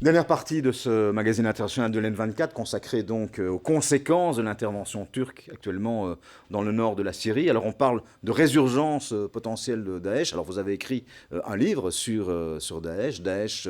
Dernière partie de ce magazine international de l'N24 consacré donc aux conséquences de l'intervention turque actuellement dans le nord de la Syrie. Alors on parle de résurgence potentielle de Daesh. Alors vous avez écrit un livre sur Daesh,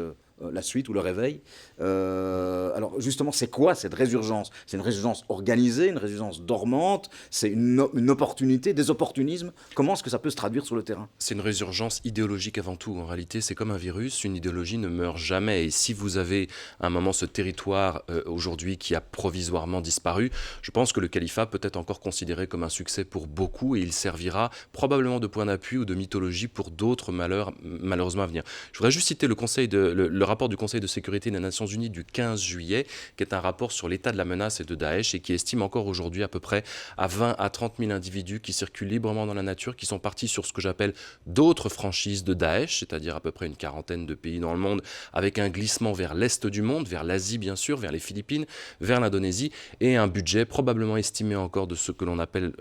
la suite ou le réveil. Alors justement, c'est quoi cette résurgence? C'est une résurgence organisée, une résurgence dormante, c'est une opportunité, des opportunismes. Comment est-ce que ça peut se traduire sur le terrain? C'est une résurgence idéologique avant tout. En réalité, c'est comme un virus, une idéologie ne meurt jamais. Et si vous avez à un moment ce territoire aujourd'hui qui a provisoirement disparu, je pense que le califat peut être encore considéré comme un succès pour beaucoup et il servira probablement de point d'appui ou de mythologie pour d'autres malheurs malheureusement à venir. Je voudrais juste citer le rapport du Conseil de sécurité des Nations Unies du 15 juillet, qui est un rapport sur l'état de la menace et de Daesh et qui estime encore aujourd'hui à peu près à 20 à 30 000 individus qui circulent librement dans la nature, qui sont partis sur ce que j'appelle d'autres franchises de Daesh, c'est-à-dire à peu près une quarantaine de pays dans le monde, avec un glissement vers l'est du monde, vers l'Asie bien sûr, vers les Philippines, vers l'Indonésie, et un budget probablement estimé encore de ce que l'on appelle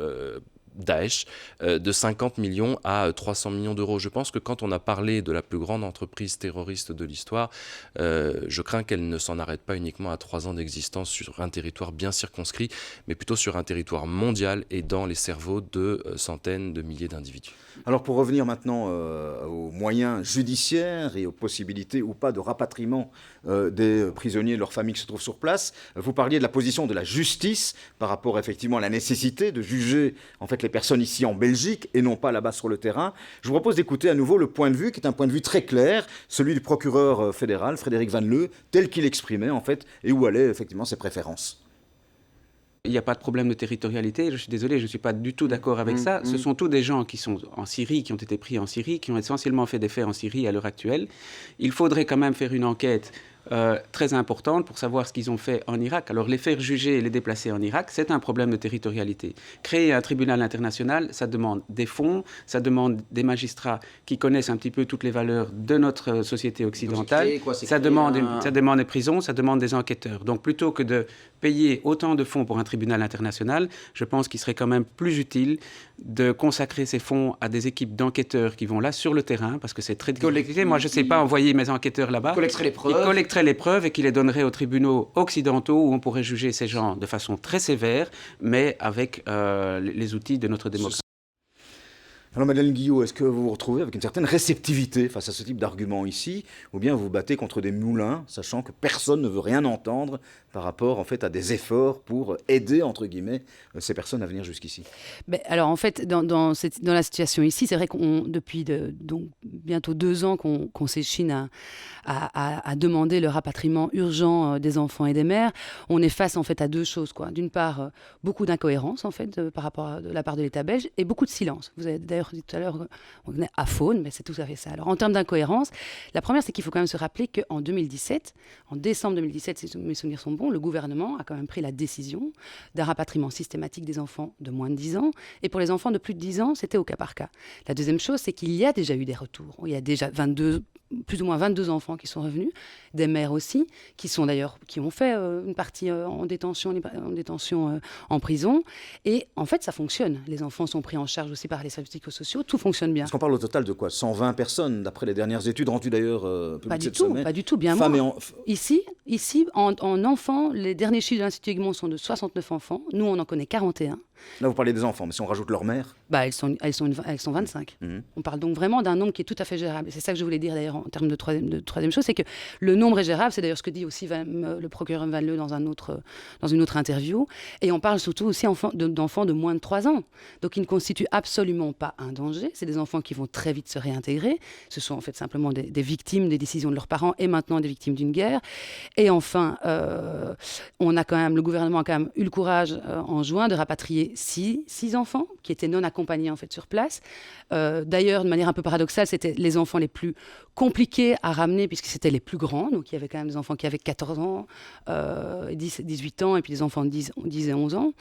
Daesh, de 50 millions à 300 millions d'euros. Je pense que quand on a parlé de la plus grande entreprise terroriste de l'histoire, je crains qu'elle ne s'en arrête pas uniquement à 3 ans d'existence sur un territoire bien circonscrit, mais plutôt sur un territoire mondial et dans les cerveaux de centaines de milliers d'individus. Alors pour revenir maintenant aux moyens judiciaires et aux possibilités ou pas de rapatriement des prisonniers et de leurs familles qui se trouvent sur place, vous parliez de la position de la justice par rapport effectivement à la nécessité de juger en fait les personnes ici en Belgique et non pas là-bas sur le terrain. Je vous propose d'écouter à nouveau le point de vue qui est un point de vue très clair, celui du procureur fédéral Frédéric Van Leu, tel qu'il exprimait en fait et où allaient effectivement ses préférences. Il n'y a pas de problème de territorialité. Je suis désolé, je ne suis pas du tout d'accord avec ça. Ce sont tous des gens qui sont en Syrie, qui ont été pris en Syrie, qui ont essentiellement fait des faits en Syrie à l'heure actuelle. Il faudrait quand même faire une enquête très importante pour savoir ce qu'ils ont fait en Irak. Alors les faire juger et les déplacer en Irak, c'est un problème de territorialité. Créer un tribunal international, ça demande des fonds, ça demande des magistrats qui connaissent un petit peu toutes les valeurs de notre société occidentale. Ça demande des prisons, ça demande des enquêteurs. Donc plutôt que de payer autant de fonds pour un tribunal international, je pense qu'il serait quand même plus utile de consacrer ces fonds à des équipes d'enquêteurs qui vont là sur le terrain, parce que c'est très difficile. Moi, je ne sais pas envoyer mes enquêteurs là-bas. Ils collecteraient les preuves et qui les donneraient aux tribunaux occidentaux où on pourrait juger ces gens de façon très sévère, mais avec les outils de notre démocratie. Alors Madeleine Guillot, est-ce que vous vous retrouvez avec une certaine réceptivité face à ce type d'argument ici, ou bien vous vous battez contre des moulins, sachant que personne ne veut rien entendre par rapport en fait à des efforts pour aider entre guillemets ces personnes à venir jusqu'ici? Alors en fait, dans la situation ici, c'est vrai qu'on depuis donc bientôt 2 ans qu'on s'échine à demander le rapatriement urgent des enfants et des mères. On est face en fait à 2 choses, quoi. D'une part, beaucoup d'incohérences en fait par rapport de la part de l'État belge et beaucoup de silence. Vous avez d'ailleurs dit tout à l'heure on est à faune, mais c'est tout à fait ça. Alors en termes d'incohérence, la première c'est qu'il faut quand même se rappeler qu'en 2017, en décembre 2017, si mes souvenirs sont bons, le gouvernement a quand même pris la décision d'un rapatriement systématique des enfants de moins de 10 ans. Et pour les enfants de plus de 10 ans, c'était au cas par cas. La deuxième chose, c'est qu'il y a déjà eu des retours. Il y a déjà plus ou moins 22 enfants qui sont revenus, des mères aussi, qui ont fait une partie en détention en prison. Et en fait, ça fonctionne. Les enfants sont pris en charge aussi par les services psychosociaux. Tout fonctionne bien. Parce qu'on parle au total de quoi? 120 personnes, d'après les dernières études rendues d'ailleurs pas du tout, pas du tout, bien moins. Ici, en enfants, les derniers chiffres de l'Institut Egmont sont de 69 enfants. Nous, on en connaît 41. Là, vous parlez des enfants, mais si on rajoute leur mère... elles sont 25. On parle donc vraiment d'un nombre qui est tout à fait gérable. Et c'est ça que je voulais dire d'ailleurs en termes de troisième chose, c'est que le nombre est gérable. C'est d'ailleurs ce que dit aussi le procureur Van Leu dans une autre interview. Et on parle surtout aussi d'enfants de moins de 3 ans. Donc ils ne constituent absolument pas un danger. C'est des enfants qui vont très vite se réintégrer. Ce sont en fait simplement des victimes des décisions de leurs parents et maintenant des victimes d'une guerre. Et enfin, le gouvernement a quand même eu le courage en juin de rapatrier 6 enfants qui étaient non accompagnés en fait sur place. D'ailleurs, de manière un peu paradoxale, c'était les enfants les plus compliqués à ramener puisque c'était les plus grands. Donc il y avait quand même des enfants qui avaient 14 ans, 18 ans et puis des enfants de 10 et 11 ans.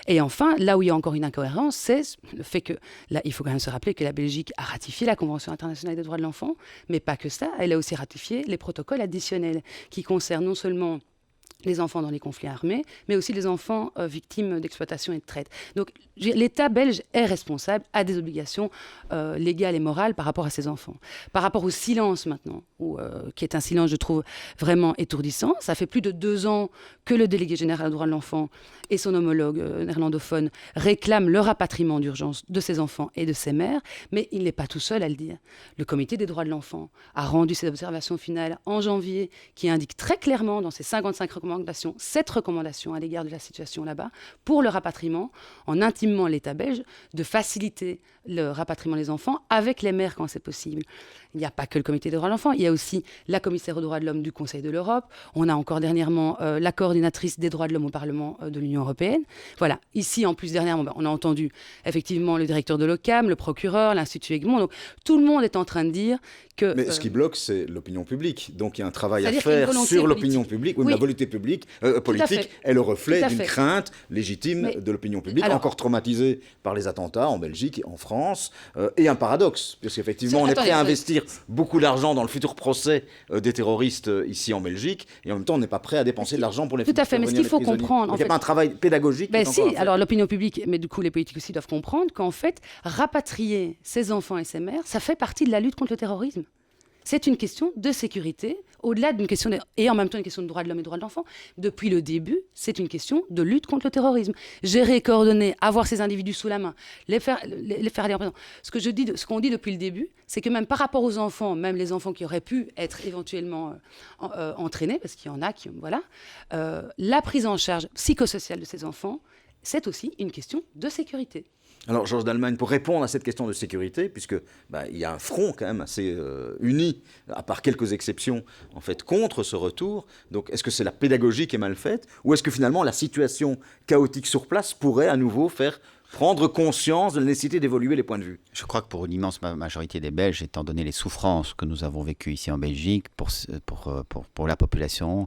Et enfin, là où il y a encore une incohérence, c'est le fait que, là, il faut quand même se rappeler que la Belgique a ratifié la Convention internationale des droits de l'enfant, mais pas que ça, elle a aussi ratifié les protocoles additionnels qui concernent non seulement les enfants dans les conflits armés, mais aussi les enfants victimes d'exploitation et de traite. Donc l'État belge est responsable, a des obligations légales et morales par rapport à ces enfants. Par rapport au silence maintenant, qui est un silence, je trouve, vraiment étourdissant. Ça fait plus de 2 ans que le délégué général aux droits de l'enfant et son homologue néerlandophone réclament le rapatriement d'urgence de ces enfants et de ces mères, mais il n'est pas tout seul à le dire. Le comité des droits de l'enfant a rendu ses observations finales en janvier, qui indique très clairement dans ses 55 recommandations, 7 recommandations à l'égard de la situation là-bas, pour le rapatriement, en intimant l'État belge de faciliter le rapatriement des enfants avec les mères quand c'est possible. Il n'y a pas que le comité des droits de l'enfant, il y a aussi la commissaire aux droits de l'homme du Conseil de l'Europe. On a encore dernièrement la coordinatrice des droits de l'homme au Parlement de l'Union européenne. Voilà, ici en plus dernièrement, on a entendu effectivement le directeur de l'OCAM, le procureur, l'Institut Egmont. Donc tout le monde est en train de dire que... Mais ce qui bloque, c'est l'opinion publique. Donc il y a un travail à faire sur l'opinion publique. Oui, mais la volonté politique est le reflet d'une crainte légitime de l'opinion publique, encore traumatisée par les attentats en Belgique et en France. Et un paradoxe, parce qu'effectivement, on est prêt à investir beaucoup d'argent dans le futur procès des terroristes ici en Belgique, et en même temps, on n'est pas prêt à dépenser de l'argent pour les Tout à fait, mais ce qu'il faut comprendre... Donc il n'y a pas un travail pédagogique. Si, alors l'opinion publique, mais du coup les politiques aussi doivent comprendre qu'en fait, rapatrier ces enfants et ces mères, ça fait partie de la lutte contre le terrorisme. C'est une question de sécurité, au-delà d'une question et en même temps une question de droits de l'homme et de droits de l'enfant. Depuis le début, c'est une question de lutte contre le terrorisme. Gérer, coordonner, avoir ces individus sous la main, les faire aller en prison. Ce qu'on dit depuis le début, c'est que même par rapport aux enfants, même les enfants qui auraient pu être éventuellement entraînés, parce qu'il y en a qui, la prise en charge psychosociale de ces enfants, c'est aussi une question de sécurité. Alors, Georges Dalmagne, pour répondre à cette question de sécurité, puisque il y a un front quand même assez uni, à part quelques exceptions, en fait, contre ce retour. Donc, est-ce que c'est la pédagogie qui est mal faite, ou est-ce que finalement la situation chaotique sur place pourrait à nouveau faire prendre conscience de la nécessité d'évoluer les points de vue? Je crois que pour une immense majorité des Belges, étant donné les souffrances que nous avons vécues ici en Belgique, pour la population,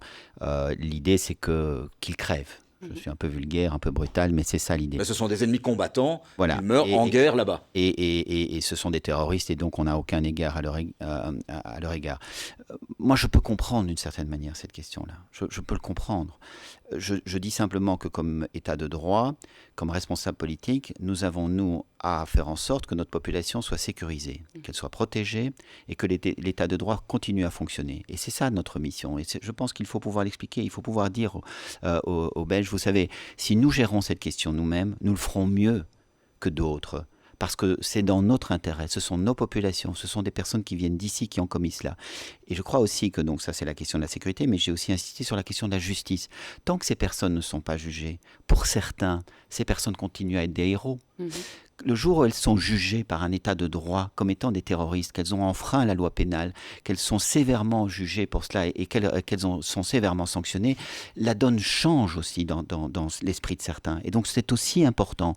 l'idée c'est qu'ils crèvent. Je suis un peu vulgaire, un peu brutal, mais c'est ça l'idée. Mais ce sont des ennemis combattants, ils meurent en guerre là-bas. Et ce sont des terroristes, et donc on n'a aucun égard à leur égard. Moi, je peux comprendre d'une certaine manière cette question-là. Je peux le comprendre. Je dis simplement que comme État de droit, comme responsable politique, nous avons, nous, à faire en sorte que notre population soit sécurisée, qu'elle soit protégée et que l'État de droit continue à fonctionner. Et c'est ça notre mission. Et je pense qu'il faut pouvoir l'expliquer. Il faut pouvoir dire aux Belges, vous savez, si nous gérons cette question nous-mêmes, nous le ferons mieux que d'autres. Parce que c'est dans notre intérêt, ce sont nos populations, ce sont des personnes qui viennent d'ici, qui ont commis cela. Et je crois aussi que, donc ça c'est la question de la sécurité, mais j'ai aussi insisté sur la question de la justice. Tant que ces personnes ne sont pas jugées, pour certains, ces personnes continuent à être des héros. Le jour où elles sont jugées par un État de droit comme étant des terroristes, qu'elles ont enfreint la loi pénale, qu'elles sont sévèrement jugées pour cela et qu'elles sont sévèrement sanctionnées, la donne change aussi dans l'esprit de certains. Et donc c'est aussi important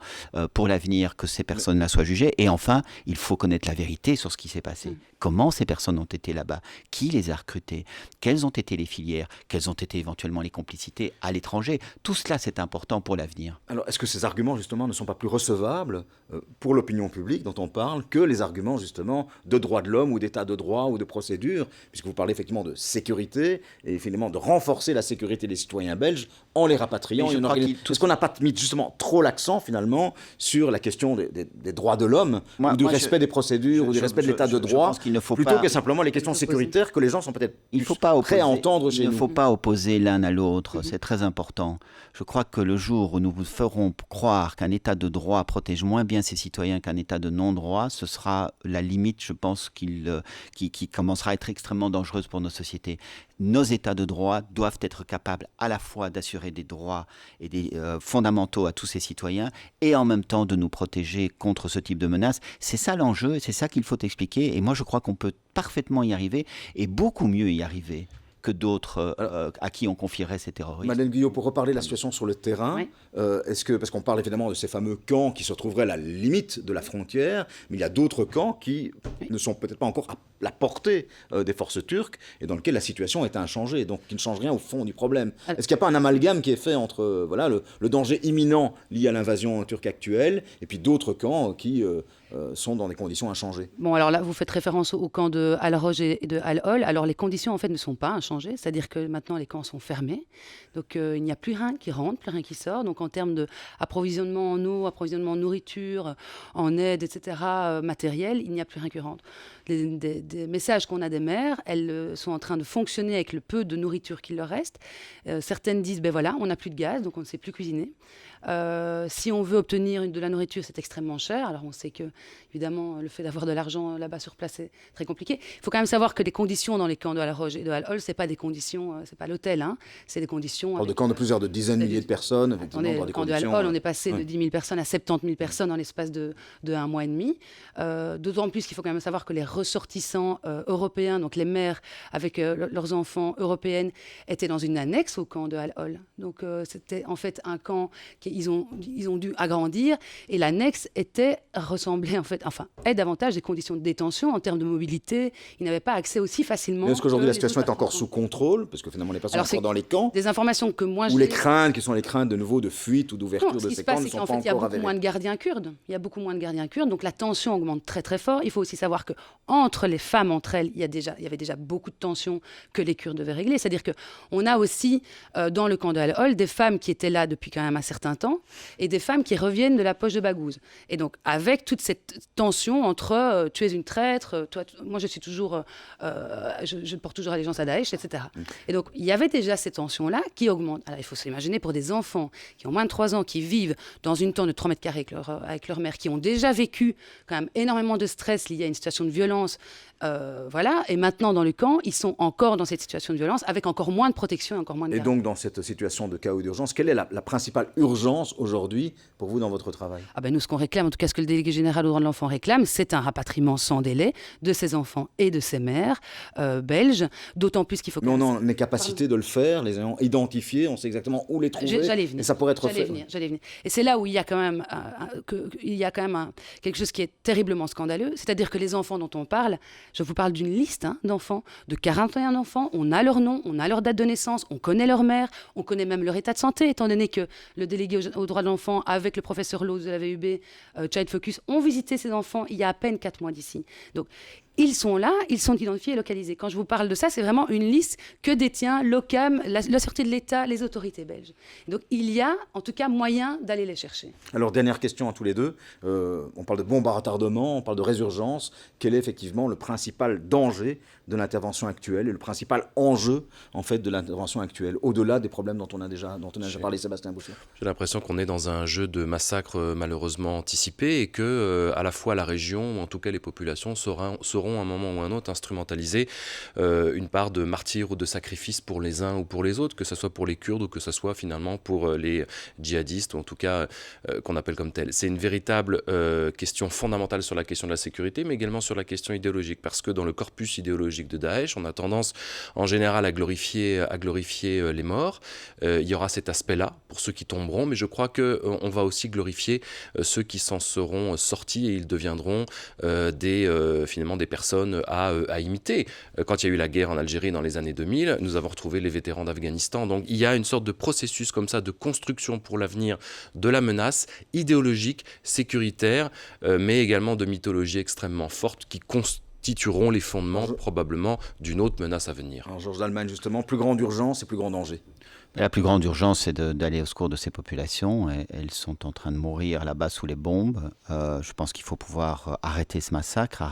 pour l'avenir que ces personnes-là soient jugées. Et enfin, il faut connaître la vérité sur ce qui s'est passé. Comment ces personnes ont été là-bas? Qui les a recrutées? Quelles ont été les filières? Quelles ont été éventuellement les complicités à l'étranger? Tout cela, c'est important pour l'avenir. Alors, est-ce que ces arguments, justement, ne sont pas plus recevables pour l'opinion publique dont on parle que les arguments, justement, de droits de l'homme ou d'état de droit ou de procédure, puisque vous parlez effectivement de sécurité et finalement de renforcer la sécurité des citoyens belges en les rapatriant. Est-ce qu'on n'a pas mis justement trop l'accent, finalement, sur la question des droits de l'homme ou du respect des procédures ou du respect de l'état de droit, plutôt que simplement les questions sécuritaires que les gens sont peut-être prêts à entendre chez nous? Il ne faut pas opposer l'un à l'autre, c'est très important. Je crois que le jour où nous vous ferons croire qu'un état de droit protège moins bien ses citoyens qu'un état de non-droit, ce sera la limite, je pense, qui commencera à être extrêmement dangereuse pour nos sociétés. Nos états de droit doivent être capables à la fois d'assurer des droits et des fondamentaux à tous ces citoyens et en même temps de nous protéger contre ce type de menaces. C'est ça l'enjeu et c'est ça qu'il faut expliquer. Et moi, je crois qu'on peut parfaitement y arriver et beaucoup mieux y arriver que d'autres à qui on confierait ces terroristes. Madeleine Guyot, pour reparler de la situation sur le terrain, parce qu'on parle évidemment de ces fameux camps qui se retrouveraient à la limite de la frontière, mais il y a d'autres camps qui ne sont peut-être pas encore la portée des forces turques et dans lequel la situation est inchangée, donc qui ne change rien au fond du problème. Est-ce qu'il n'y a pas un amalgame qui est fait entre le danger imminent lié à l'invasion turque actuelle et puis d'autres camps qui sont dans des conditions inchangées? Bon, alors là, vous faites référence au camp de Al-Roj et de Al-Hol. Alors, les conditions, en fait, ne sont pas inchangées. C'est-à-dire que maintenant, les camps sont fermés. Donc, il n'y a plus rien qui rentre, plus rien qui sort. Donc, en termes d'approvisionnement en eau, approvisionnement en nourriture, en aide, etc., matériel, il n'y a plus rien qui rentre. Des messages qu'on a des mères, elles sont en train de fonctionner avec le peu de nourriture qu'il leur reste. Certaines disent, ben voilà, on n'a plus de gaz, donc on ne sait plus cuisiner. Si on veut obtenir de la nourriture, c'est extrêmement cher. Alors on sait que, évidemment, le fait d'avoir de l'argent là-bas sur place, c'est très compliqué. Il faut quand même savoir que les conditions dans les camps de Al-Roj et de Al-Hol, c'est pas des conditions, c'est pas l'hôtel, hein. C'est des conditions. On parle de camps de plusieurs dizaines de milliers de personnes, effectivement, dans des camp de conditions. Al-Hol, on est passé de 10 000 personnes à 70 000 personnes dans l'espace de 1 mois et demi. D'autant plus qu'il faut quand même savoir que les ressortissants européens, donc les mères avec leurs enfants européennes, étaient dans une annexe au camp de Al-Hol. Donc c'était en fait un camp qu'ils ont dû agrandir et l'annexe ressemblait est davantage des conditions de détention en termes de mobilité. Ils n'avaient pas accès aussi facilement. Mais est-ce qu'aujourd'hui la situation est encore sous contrôle, parce que finalement les personnes sont encore dans les camps? Des informations que moi j'ai. Ou les craintes, qui sont les craintes de nouveau de fuite ou d'ouverture de ces camps, ne sont pas encore avérées. Il y a beaucoup moins de gardiens kurdes. Il y a beaucoup moins de gardiens kurdes, donc la tension augmente très très fort. Il faut aussi savoir que entre les femmes entre elles, il y avait déjà beaucoup de tensions que les Kurdes devaient régler. C'est-à-dire que on a aussi dans le camp de Al-Hol des femmes qui étaient là depuis quand même un certain temps et des femmes qui reviennent de la poche de Baghouz. Et donc, avec toute cette tension entre tu es une traître, moi je suis toujours, je porte toujours allégeance à Daesh, etc. Et donc, il y avait déjà ces tensions-là qui augmentent. Alors, il faut s'imaginer pour des enfants qui ont moins de 3 ans, qui vivent dans une tente de 3 mètres carrés avec leur mère, qui ont déjà vécu quand même énormément de stress lié à une situation de violence. Voilà, et maintenant dans le camp, ils sont encore dans cette situation de violence avec encore moins de protection et encore moins de garde. Et donc, dans cette situation de chaos et d'urgence, quelle est la principale urgence aujourd'hui pour vous dans votre travail? Nous, ce qu'on réclame, en tout cas ce que le délégué général aux droits de l'enfant réclame, c'est un rapatriement sans délai de ces enfants et de ces mères belges, d'autant plus qu'il faut... Mais on a les capacités de le faire, les ayant identifiés, on sait exactement où les trouver, j'allais venir. Et ça pourrait être fait. J'allais venir. Et c'est là où il y a quand même, quelque chose qui est terriblement scandaleux, c'est-à-dire que les enfants dont on parle, je vous parle d'une liste d'enfants, de 41 enfants, on a leur nom, on a leur date de naissance, on connaît leur mère, on connaît même leur état de santé, étant donné que le délégué aux droits de l'enfant, avec le professeur Lose de la VUB, Child Focus, ont visité ces enfants il y a à peine 4 mois d'ici. Donc, ils sont là, ils sont identifiés et localisés. Quand je vous parle de ça, c'est vraiment une liste que détient l'OCAM, la Sûreté de l'État, les autorités belges. Donc il y a en tout cas moyen d'aller les chercher. Alors dernière question à tous les deux. On parle de bombes à retardement, on parle de résurgence. Quel est effectivement le principal danger de l'intervention actuelle et le principal enjeu en fait de l'intervention actuelle, au-delà des problèmes dont on a déjà parlé, Sébastien Boucher? J'ai l'impression qu'on est dans un jeu de massacre malheureusement anticipé et que à la fois la région, ou en tout cas les populations, seront à un moment ou un autre instrumentaliser une part de martyr ou de sacrifice pour les uns ou pour les autres, que ce soit pour les Kurdes ou que ce soit finalement pour les djihadistes, ou en tout cas qu'on appelle comme tels. C'est une véritable question fondamentale sur la question de la sécurité, mais également sur la question idéologique, parce que dans le corpus idéologique de Daesh, on a tendance en général à glorifier les morts. Il y aura cet aspect-là pour ceux qui tomberont, mais je crois qu'on va aussi glorifier ceux qui s'en seront sortis et ils deviendront finalement des personnes à imiter. Quand il y a eu la guerre en Algérie dans les années 2000, nous avons retrouvé les vétérans d'Afghanistan. Donc il y a une sorte de processus comme ça de construction pour l'avenir de la menace idéologique, sécuritaire, mais également de mythologie extrêmement forte qui constitueront les fondements probablement d'une autre menace à venir. Alors Georges Dallemagne, justement, plus grande urgence et plus grand danger. La plus grande urgence, c'est d'aller au secours de ces populations. Elles sont en train de mourir là-bas sous les bombes. Je pense qu'il faut pouvoir arrêter ce massacre,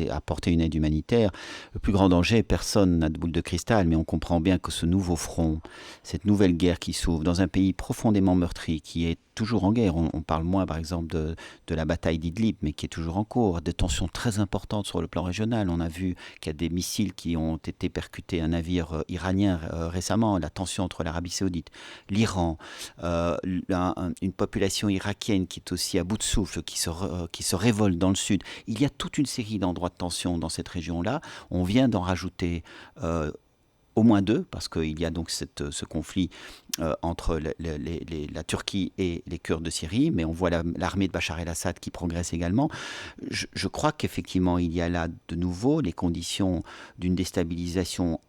apporter une aide humanitaire. Le plus grand danger, personne n'a de boule de cristal, mais on comprend bien que ce nouveau front, cette nouvelle guerre qui s'ouvre dans un pays profondément meurtri, qui est toujours en guerre. On parle moins, par exemple, de la bataille d'Idlib, mais qui est toujours en cours. Des tensions très importantes sur le plan régional. On a vu qu'il y a des missiles qui ont été percutés à un navire iranien récemment. La tension entre l'Arabie Saoudite, l'Iran, une population irakienne qui est aussi à bout de souffle, qui se révolte dans le sud. Il y a toute une série d'endroits de tension dans cette région-là. On vient d'en rajouter au moins 2, parce qu'il y a donc ce conflit entre la Turquie et les Kurdes de Syrie, mais on voit l'armée de Bachar el-Assad qui progresse également. Je crois qu'effectivement, il y a là de nouveau les conditions d'une déstabilisation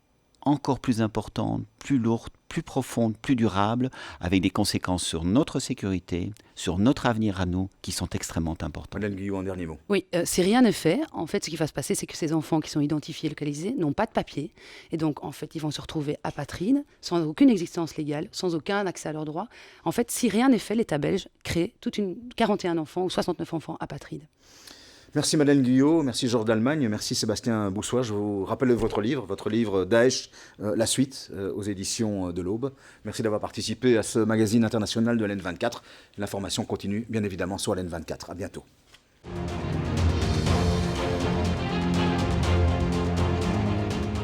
encore plus importante, plus lourde, plus profonde, plus durable, avec des conséquences sur notre sécurité, sur notre avenir à nous, qui sont extrêmement importantes. Madame Guyot, en dernier mot. Oui, si rien n'est fait, en fait, ce qui va se passer, c'est que ces enfants qui sont identifiés, localisés, n'ont pas de papier. Et donc, en fait, ils vont se retrouver apatrides, sans aucune existence légale, sans aucun accès à leurs droits. En fait, si rien n'est fait, l'État belge crée 41 enfants ou 69 enfants apatrides. Merci Madeleine Guyot, merci Georges d'Allemagne, merci Sébastien Boussois. Je vous rappelle votre livre Daesh, la suite, aux éditions de l'Aube. Merci d'avoir participé à ce magazine international de l'N24. L'information continue bien évidemment sur l'N24. À bientôt.